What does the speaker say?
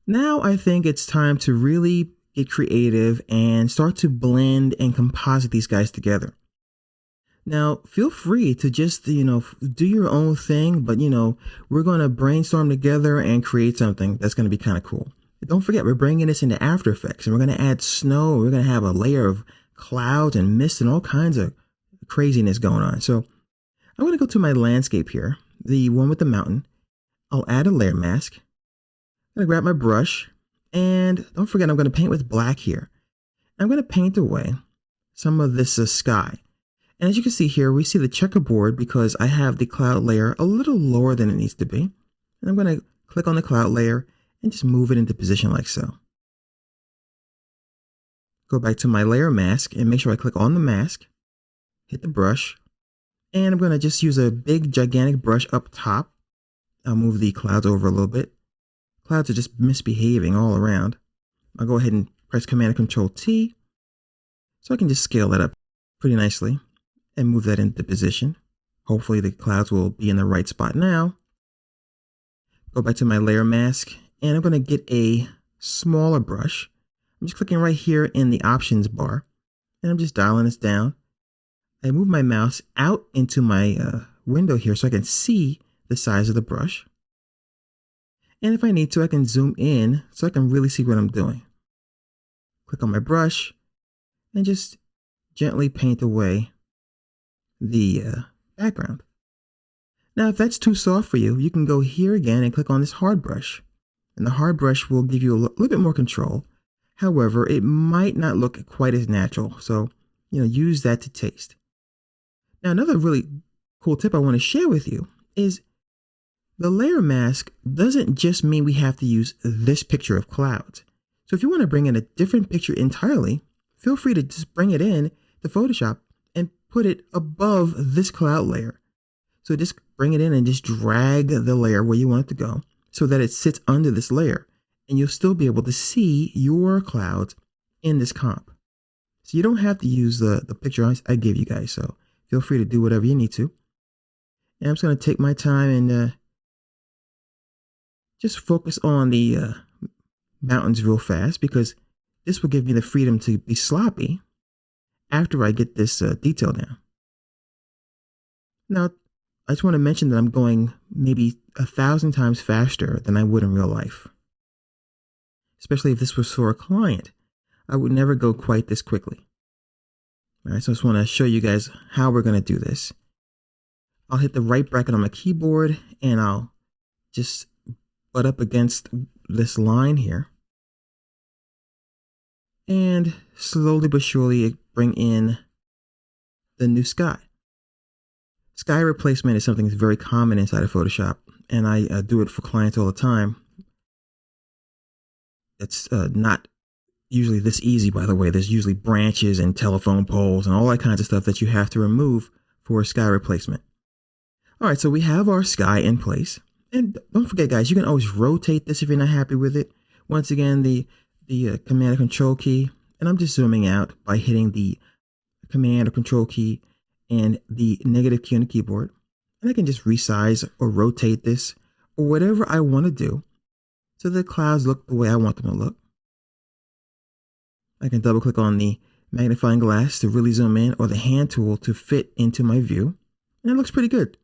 Now I think it's time to really get creative and start to blend and composite these guys together. Now, feel free to just, do your own thing, but, we're going to brainstorm together and create something that's going to be kind of cool. Don't forget, we're bringing this into After Effects, and we're going to add snow. We're going to have a layer of clouds and mist and all kinds of craziness going on. So I'm going to go to my landscape here, the one with the mountain. I'll add a layer mask. I'm going to grab my brush, and don't forget, I'm going to paint with black here. I'm going to paint away some of this sky. And as you can see here, we see the checkerboard because I have the cloud layer a little lower than it needs to be. And I'm going to click on the cloud layer and just move it into position like so. Go back to my layer mask and make sure I click on the mask, hit the brush, and I'm going to just use a big gigantic brush up top. I'll move the clouds over a little bit. Clouds are just misbehaving all around. I'll go ahead and press Command and Control T so I can just scale that up pretty nicely and move that into position. Hopefully the clouds will be in the right spot now. Go back to my layer mask and I'm going to get a smaller brush. I'm just clicking right here in the options bar and I'm just dialing this down. I move my mouse out into my window here so I can see the size of the brush. And if I need to, I can zoom in so I can really see what I'm doing. Click on my brush and just gently paint away the background. Now, if that's too soft for you, you can go here again and click on this hard brush. And the hard brush will give you a little bit more control. However, it might not look quite as natural. So, use that to taste. Now, another really cool tip I want to share with you is the layer mask doesn't just mean we have to use this picture of clouds. So if you want to bring in a different picture entirely, feel free to just bring it in to Photoshop and put it above this cloud layer. So just bring it in and just drag the layer where you want it to go so that it sits under this layer and you'll still be able to see your clouds in this comp. So you don't have to use the picture I gave you guys. So feel free to do whatever you need to. And I'm just going to take my time and just focus on the mountains real fast because this will give me the freedom to be sloppy after I get this detail down. Now, I just want to mention that I'm going maybe 1,000 times faster than I would in real life. Especially if this was for a client. I would never go quite this quickly. All right, so I just want to show you guys how we're going to do this. I'll hit the right bracket on my keyboard and I'll just butt up against this line here. And slowly but surely bring in the new sky. Sky replacement is something that's very common inside of Photoshop, and I do it for clients all the time. It's not usually this easy, by the way. There's usually branches and telephone poles and all that kinds of stuff that you have to remove for a sky replacement. All right, so we have our sky in place. And don't forget, guys, you can always rotate this if you're not happy with it. Once again, the Command and Control key, and I'm just zooming out by hitting the Command or Control key and the negative key on the keyboard. And I can just resize or rotate this or whatever I want to do so the clouds look the way I want them to look. I can double click on the magnifying glass to really zoom in or the hand tool to fit into my view. And it looks pretty good.